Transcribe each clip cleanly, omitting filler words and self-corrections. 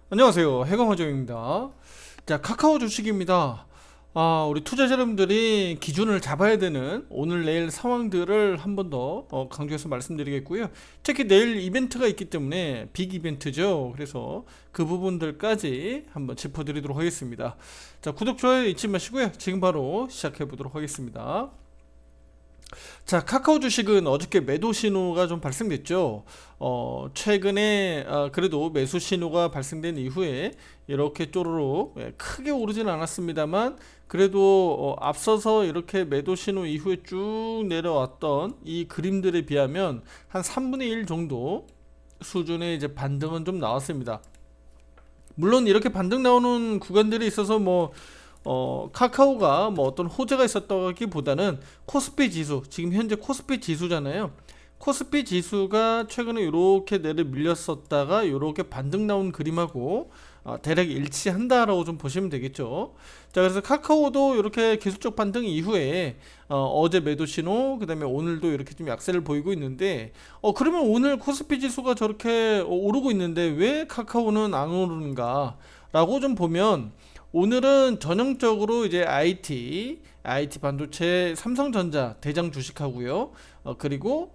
안녕하세요. 해검화정입니다. 자, 카카오 주식입니다. 우리 투자자 여러분들이 기준을 잡아야 되는 오늘 내일 상황들을 한 번 더 강조해서 말씀드리겠고요. 특히 내일 이벤트가 있기 때문에 빅 이벤트죠. 그래서 그 부분들까지 한번 짚어드리도록 하겠습니다. 자, 구독, 좋아요 잊지 마시고요. 지금 바로 시작해 보도록 하겠습니다. 자, 카카오 주식은 어저께 매도 신호가 좀 발생됐죠. 최근에 그래도 매수 신호가 발생된 이후에 이렇게 쪼르륵 크게 오르진 않았습니다만 그래도 앞서서 이렇게 매도 신호 이후에 쭉 내려왔던 이 그림들에 비하면 한 3분의 1 정도 수준의 이제 반등은 좀 나왔습니다. 물론 이렇게 반등 나오는 구간들이 있어서 카카오가 뭐 어떤 호재가 있었다기보다는 코스피 지수, 지금 현재 코스피 지수잖아요. 코스피 지수가 최근에 이렇게 내려 밀렸었다가 이렇게 반등 나온 그림하고 대략 일치한다라고 좀 보시면 되겠죠. 자, 그래서 카카오도 이렇게 계속적 반등 이후에 어제 매도 신호, 그다음에 오늘도 이렇게 좀 약세를 보이고 있는데, 그러면 오늘 코스피 지수가 저렇게 오르고 있는데 왜 카카오는 안 오르는가? 라고 좀 보면 오늘은 전형적으로 이제 IT 반도체 삼성전자 대장 주식하고요. 그리고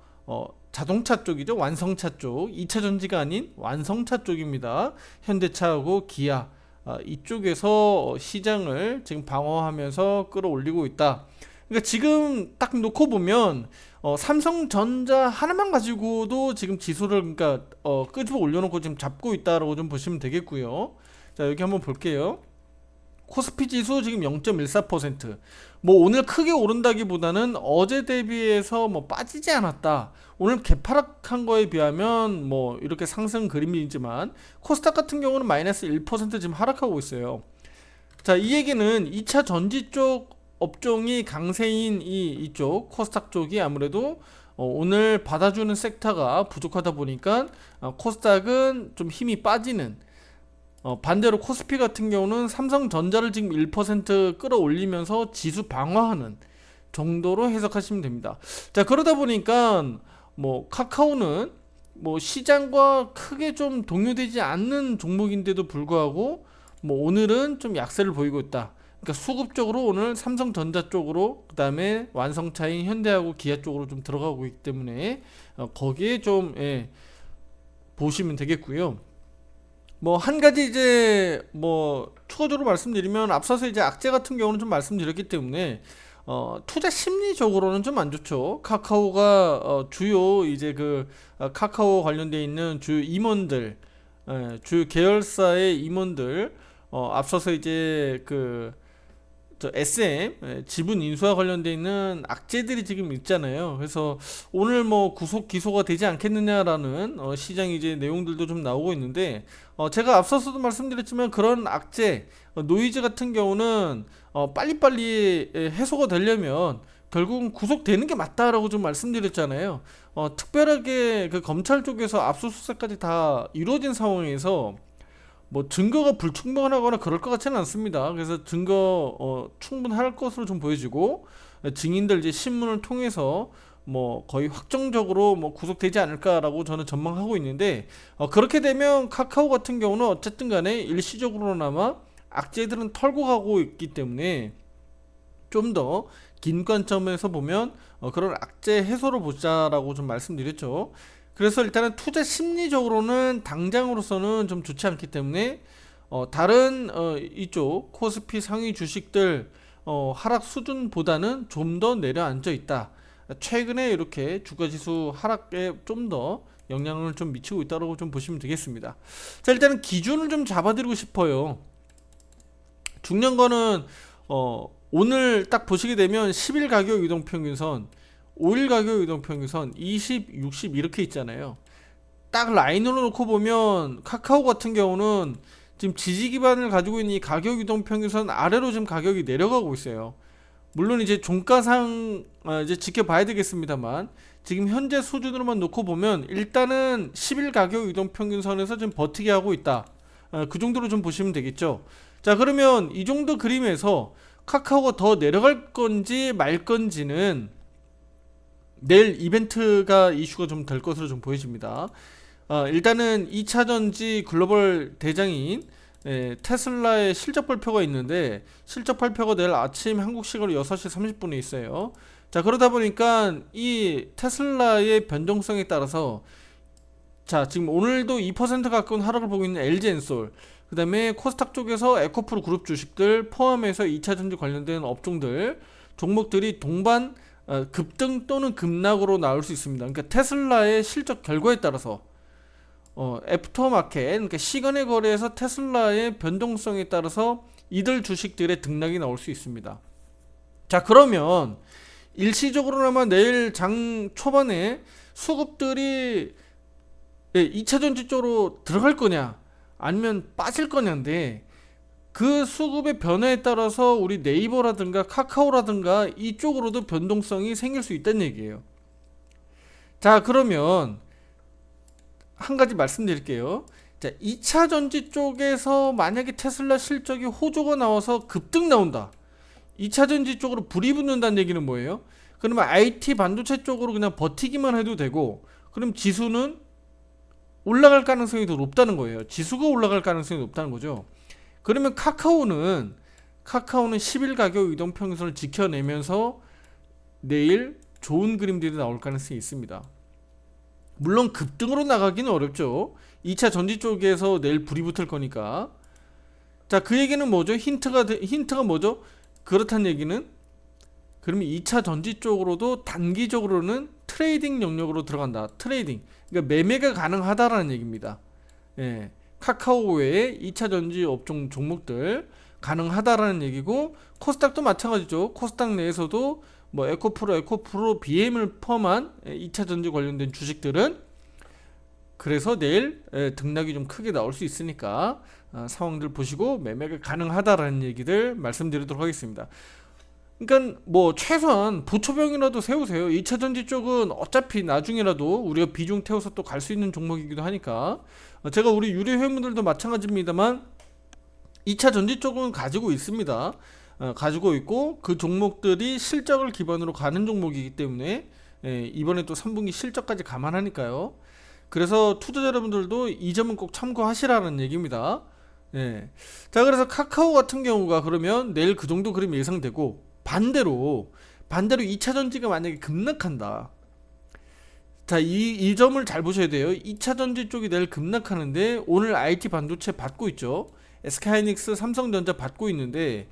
자동차 쪽이죠. 완성차 쪽. 2차 전지가 아닌 완성차 쪽입니다. 현대차하고 기아. 이쪽에서 시장을 지금 방어하면서 끌어올리고 있다. 그러니까 지금 딱 놓고 보면 삼성전자 하나만 가지고도 지금 지수를 그러니까 끄집어 올려놓고 지금 잡고 있다라고 좀 보시면 되겠고요. 자, 여기 한번 볼게요. 코스피 지수 지금 0.14%. 뭐 오늘 크게 오른다기보다는 어제 대비해서 뭐 빠지지 않았다. 오늘 개파락한 거에 비하면 뭐 이렇게 상승 그림이지만 코스닥 같은 경우는 마이너스 1% 지금 하락하고 있어요. 자, 이 얘기는 2차 전지 쪽 업종이 강세인 이쪽 코스닥 쪽이 아무래도 오늘 받아주는 섹터가 부족하다 보니까 코스닥은 좀 힘이 빠지는, 반대로 코스피 같은 경우는 삼성전자를 지금 1% 끌어올리면서 지수 방어하는 정도로 해석하시면 됩니다. 자, 그러다 보니까 뭐 카카오는 뭐 시장과 크게 좀 동요되지 않는 종목인데도 불구하고 뭐 오늘은 좀 약세를 보이고 있다. 그러니까 수급적으로 오늘 삼성전자 쪽으로, 그다음에 완성차인 현대하고 기아 쪽으로 좀 들어가고 있기 때문에 거기에 좀 보시면 되겠고요. 뭐 한 가지 이제 뭐 추가적으로 말씀드리면, 앞서서 이제 악재 같은 경우는 좀 말씀드렸기 때문에 투자 심리적으로는 좀 안 좋죠. 카카오가 주요 이제 카카오 관련돼 있는 주요 임원들, 주요 계열사의 임원들, 앞서서 이제 SM 지분 인수와 관련돼 있는 악재들이 지금 있잖아요. 그래서 오늘 뭐 구속 기소가 되지 않겠느냐라는 시장 이제 내용들도 좀 나오고 있는데, 제가 앞서서도 말씀드렸지만 그런 악재, 노이즈 같은 경우는 빨리빨리 해소가 되려면 결국은 구속되는 게 맞다라고 좀 말씀드렸잖아요. 특별하게 그 검찰 쪽에서 압수수색까지 다 이루어진 상황에서 뭐 증거가 불충분하거나 그럴 것 같지는 않습니다. 그래서 증거 충분할 것으로 좀 보여지고, 증인들 이제 신문을 통해서 뭐 거의 확정적으로 뭐 구속되지 않을까라고 저는 전망하고 있는데, 그렇게 되면 카카오 같은 경우는 어쨌든 간에 일시적으로나마 악재들은 털고 가고 있기 때문에 좀 더 긴 관점에서 보면 그런 악재 해소를 보자라고 좀 말씀드렸죠. 그래서 일단은 투자 심리적으로는 당장으로서는 좀 좋지 않기 때문에 다른 이쪽 코스피 상위 주식들 하락 수준보다는 좀 더 내려앉아 있다. 최근에 이렇게 주가지수 하락에 좀 더 영향을 좀 미치고 있다고 좀 보시면 되겠습니다. 자, 일단은 기준을 좀 잡아드리고 싶어요. 중요한 거는 오늘 딱 보시게 되면 10일 가격 이동평균선, 5일 가격 이동평균선, 20, 60 이렇게 있잖아요. 딱 라인으로 놓고 보면 카카오 같은 경우는 지금 지지 기반을 가지고 있는 이 가격 이동평균선 아래로 지금 가격이 내려가고 있어요. 물론 이제 종가상 이제 지켜봐야 되겠습니다만, 지금 현재 수준으로만 놓고 보면 일단은 10일 가격 이동평균선에서 지금 버티게 하고 있다. 그 정도로 좀 보시면 되겠죠. 자, 그러면 이 정도 그림에서 카카오가 더 내려갈 건지 말 건지는 내일 이벤트가 이슈가 좀 될 것으로 좀 보여집니다. 일단은 2차전지 글로벌 대장인 테슬라의 실적 발표가 있는데, 실적 발표가 내일 아침 한국 시간으로 6시 30분에 있어요. 자, 그러다 보니까 이 테슬라의 변동성에 따라서, 자, 지금 오늘도 2% 가까운 하락을 보고 있는 LG엔솔, 그 다음에 코스닥 쪽에서 에코프로 그룹 주식들 포함해서 2차전지 관련된 업종들, 종목들이 동반 급등 또는 급락으로 나올 수 있습니다. 그러니까 테슬라의 실적 결과에 따라서 애프터마켓, 그러니까 시간의 거래에서 테슬라의 변동성에 따라서 이들 주식들의 등락이 나올 수 있습니다. 자, 그러면 일시적으로나마 내일 장 초반에 수급들이 2차전지 쪽으로 들어갈 거냐 아니면 빠질 거냐인데, 그 수급의 변화에 따라서 우리 네이버라든가 카카오라든가 이쪽으로도 변동성이 생길 수 있다는 얘기예요. 자, 그러면 한 가지 말씀드릴게요. 자, 2차전지 쪽에서 만약에 테슬라 실적이 호조가 나와서 급등 나온다, 2차전지 쪽으로 불이 붙는다는 얘기는 뭐예요? 그러면 IT 반도체 쪽으로 그냥 버티기만 해도 되고, 그럼 지수는 올라갈 가능성이 더 높다는 거예요. 지수가 올라갈 가능성이 높다는 거죠. 그러면 카카오는 10일 가격 이동평균선을 지켜내면서 내일 좋은 그림들이 나올 가능성이 있습니다. 물론 급등으로 나가기는 어렵죠. 2차 전지 쪽에서 내일 불이 붙을 거니까. 자, 그 얘기는 뭐죠? 힌트가 뭐죠? 그렇다는 얘기는, 그러면 2차 전지 쪽으로도 단기적으로는 트레이딩 영역으로 들어간다. 트레이딩, 그러니까 매매가 가능하다라는 얘기입니다. 카카오 외에 2차 전지 업종 종목들 가능하다라는 얘기고, 코스닥도 마찬가지죠. 코스닥 내에서도 뭐 에코프로 BM을 포함한 2차 전지 관련된 주식들은, 그래서 내일 등락이 좀 크게 나올 수 있으니까 상황들 보시고 매매가 가능하다라는 얘기들 말씀드리도록 하겠습니다. 그러니까 뭐 최소한 보초병이라도 세우세요. 2차 전지 쪽은 어차피 나중에라도 우리가 비중 태워서 또 갈 수 있는 종목이기도 하니까. 제가 우리 유료 회원분들도 마찬가지입니다만 2차 전지 쪽은 가지고 있습니다. 가지고 있고, 그 종목들이 실적을 기반으로 가는 종목이기 때문에 이번에 또 3분기 실적까지 감안하니까요. 그래서 투자자 여러분들도 이 점은 꼭 참고하시라는 얘기입니다. 자, 그래서 카카오 같은 경우가 그러면 내일 그 정도 그림 예상되고, 반대로 2차 전지가 만약에 급락한다. 자, 이 점을 잘 보셔야 돼요. 2차 전지 쪽이 내일 급락하는데, 오늘 IT 반도체 받고 있죠. SK하이닉스, 삼성전자 받고 있는데,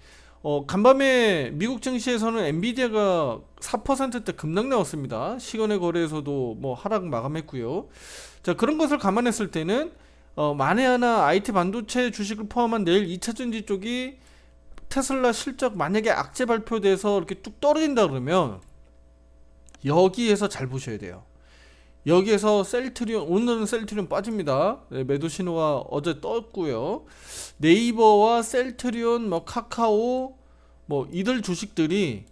간밤에 미국 증시에서는 엔비디아가 4%대 급락 나왔습니다. 시간의 거래에서도 뭐 하락 마감했고요. 자, 그런 것을 감안했을 때는 만에 하나 IT 반도체 주식을 포함한 내일 2차 전지 쪽이 테슬라 실적 만약에 악재 발표돼서 이렇게 뚝 떨어진다 그러면, 여기에서 잘 보셔야 돼요. 여기에서 셀트리온, 오늘은 셀트리온 빠집니다. 매도 신호가 어제 떴고요. 네이버와 셀트리온, 뭐 카카오, 뭐 이들 주식들이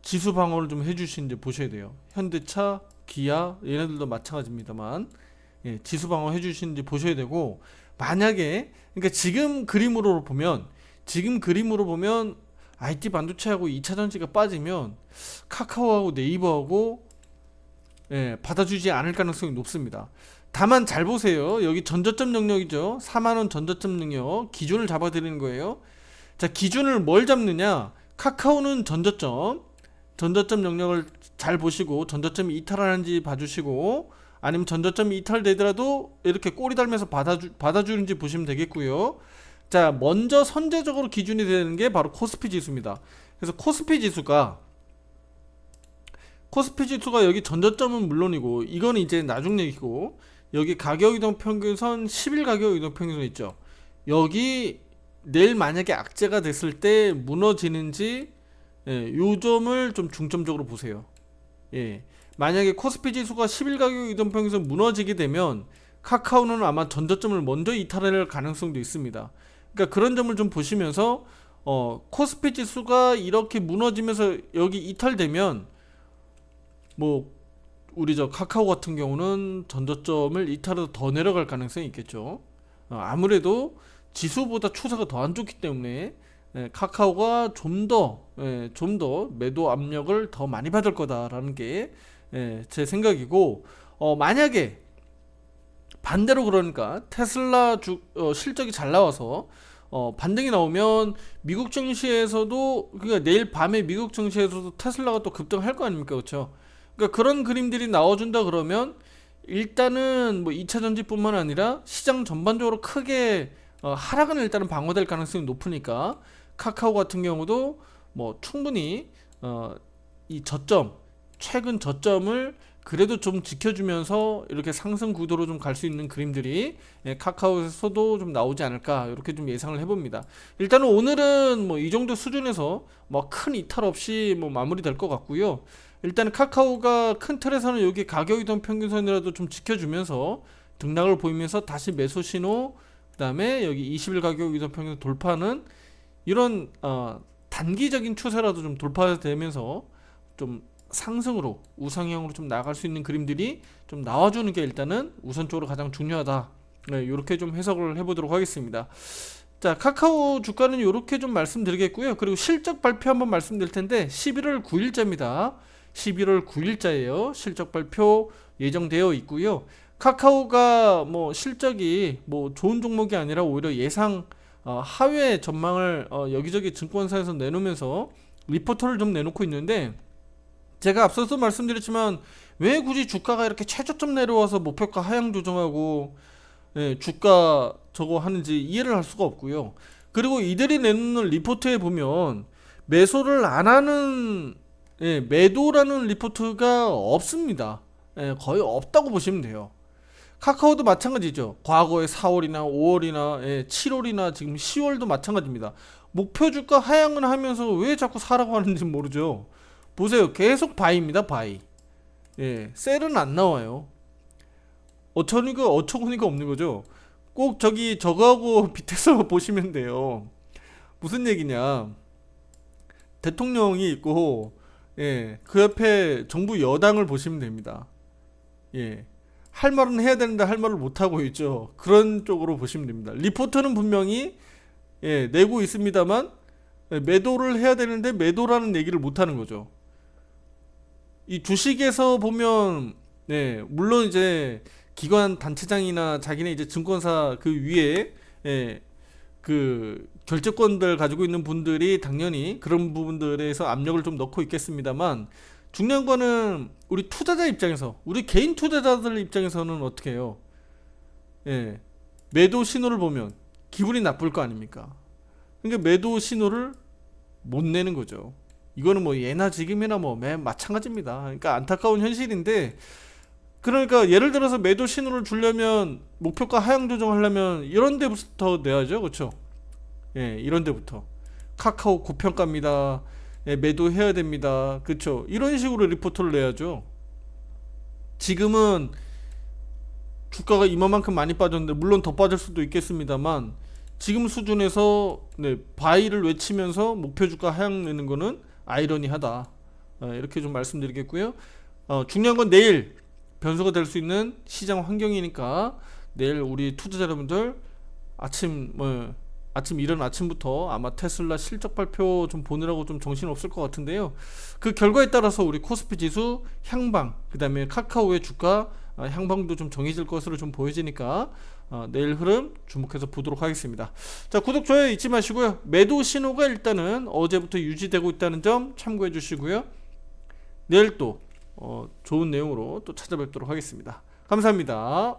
지수 방어를 좀 해주시는지 보셔야 돼요. 현대차, 기아 얘네들도 마찬가지입니다만, 지수 방어 해주시는지 보셔야 되고, 만약에 그러니까 지금 그림으로 보면 IT 반도체하고 2차 전지가 빠지면 카카오하고 네이버하고 받아주지 않을 가능성이 높습니다. 다만 잘 보세요. 여기 전저점 영역이죠. 4만원 전저점 영역 기준을 잡아드리는 거예요. 자, 기준을 뭘 잡느냐, 카카오는 전저점 영역을 잘 보시고, 전저점이 이탈하는지 봐주시고, 아니면 전저점이 이탈되더라도 이렇게 꼬리 달면서 받아주는지 보시면 되겠고요. 자, 먼저 선제적으로 기준이 되는 게 바로 코스피 지수입니다. 그래서 코스피 지수가 여기 전저점은 물론이고, 이건 이제 나중 얘기고, 여기 가격이동 평균선 10일 가격이동 평균선 있죠. 여기 내일 만약에 악재가 됐을 때 무너지는지, 요 점을 좀 중점적으로 보세요. 만약에 코스피 지수가 10일 가격 이동 평균선 무너지게 되면 카카오는 아마 전저점을 먼저 이탈할 가능성도 있습니다. 그러니까 그런 점을 좀 보시면서, 코스피 지수가 이렇게 무너지면서 여기 이탈되면, 뭐 우리 카카오 같은 경우는 전저점을 이탈해서 더 내려갈 가능성이 있겠죠. 아무래도 지수보다 추세가 더 안 좋기 때문에 카카오가 좀 더 매도 압력을 더 많이 받을 거다라는 게 제 생각이고, 만약에 반대로 그러니까 테슬라 실적이 잘 나와서 반등이 나오면 미국 증시에서도 그러니까 내일 밤에 미국 증시에서도 테슬라가 또 급등할 거 아닙니까? 그렇죠? 그러니까 그런 그림들이 나와준다 그러면 일단은 뭐 2차 전지뿐만 아니라 시장 전반적으로 크게 하락은 일단은 방어될 가능성이 높으니까 카카오 같은 경우도 뭐 충분히 이 저점 최근 저점을 그래도 좀 지켜주면서 이렇게 상승 구도로 좀 갈 수 있는 그림들이 카카오에서도 좀 나오지 않을까 이렇게 좀 예상을 해봅니다. 일단은 오늘은 뭐 이 정도 수준에서 뭐 큰 이탈 없이 뭐 마무리될 것 같고요. 일단 카카오가 큰 틀에서는 여기 가격 이동 평균선이라도 좀 지켜주면서 등락을 보이면서 다시 매수 신호, 그다음에 여기 20일 가격 이동 평균 돌파는 이런 단기적인 추세라도 좀 돌파되면서 좀 상승으로 우상향으로 좀 나갈 수 있는 그림들이 좀 나와주는 게 일단은 우선적으로 가장 중요하다. 네, 이렇게 좀 해석을 해보도록 하겠습니다. 자, 카카오 주가는 이렇게 좀 말씀드리겠고요. 그리고 실적 발표 한번 말씀드릴 텐데 11월 9일자입니다. 11월 9일자예요. 실적 발표 예정되어 있고요. 카카오가 뭐 실적이 뭐 좋은 종목이 아니라 오히려 예상 하회 전망을 여기저기 증권사에서 내놓으면서 리포터를 좀 내놓고 있는데, 제가 앞서서 말씀드렸지만 왜 굳이 주가가 이렇게 최저점 내려와서 목표가 하향 조정하고 주가 저거 하는지 이해를 할 수가 없고요. 그리고 이들이 내놓는 리포트에 보면 매수를 안 하는 매도라는 리포트가 없습니다. 거의 없다고 보시면 돼요. 카카오도 마찬가지죠. 과거에 4월이나 5월이나 7월이나 지금 10월도 마찬가지입니다. 목표 주가 하향을 하면서 왜 자꾸 사라고 하는지 모르죠. 보세요. 계속 바이입니다. 바이. 셀은 안 나와요. 어처구니가 없는 거죠. 꼭 저거하고 빗대서 보시면 돼요. 무슨 얘기냐. 대통령이 있고, 그 옆에 정부 여당을 보시면 됩니다. 할 말은 해야 되는데 할 말을 못하고 있죠. 그런 쪽으로 보시면 됩니다. 리포트는 분명히 내고 있습니다만 매도를 해야 되는데 매도라는 얘기를 못하는 거죠. 이 주식에서 보면 물론 이제 기관 단체장이나 자기네 이제 증권사 그 위에 그 결제권들 가지고 있는 분들이 당연히 그런 부분들에서 압력을 좀 넣고 있겠습니다만, 중요한 거는 우리 투자자 입장에서, 우리 개인 투자자들 입장에서는 어떻게 해요? 매도 신호를 보면 기분이 나쁠 거 아닙니까? 그러니까 매도 신호를 못 내는 거죠. 이거는 뭐 예나 지금이나 뭐 마찬가지입니다. 그러니까 안타까운 현실인데, 그러니까 예를 들어서 매도 신호를 주려면 목표가 하향 조정하려면 이런 데부터 내야죠. 그렇죠? 이런 데부터 카카오 고평가입니다. 매도해야 됩니다. 그렇죠? 이런 식으로 리포트를 내야죠. 지금은 주가가 이만큼 많이 빠졌는데, 물론 더 빠질 수도 있겠습니다만 지금 수준에서 바이를 외치면서 목표 주가 하향 내는 거는 아이러니하다. 이렇게 좀 말씀드리겠고요. 중요한 건 내일 변수가 될 수 있는 시장 환경이니까 내일 우리 투자자 여러분들 이른 아침부터 아마 테슬라 실적 발표 좀 보느라고 좀 정신 없을 것 같은데요. 그 결과에 따라서 우리 코스피 지수 향방, 그 다음에 카카오의 주가 향방도 좀 정해질 것으로 좀 보여지니까 내일 흐름 주목해서 보도록 하겠습니다. 자, 구독, 좋아요 잊지 마시고요. 매도 신호가 일단은 어제부터 유지되고 있다는 점 참고해 주시고요. 내일 또 좋은 내용으로 또 찾아뵙도록 하겠습니다. 감사합니다.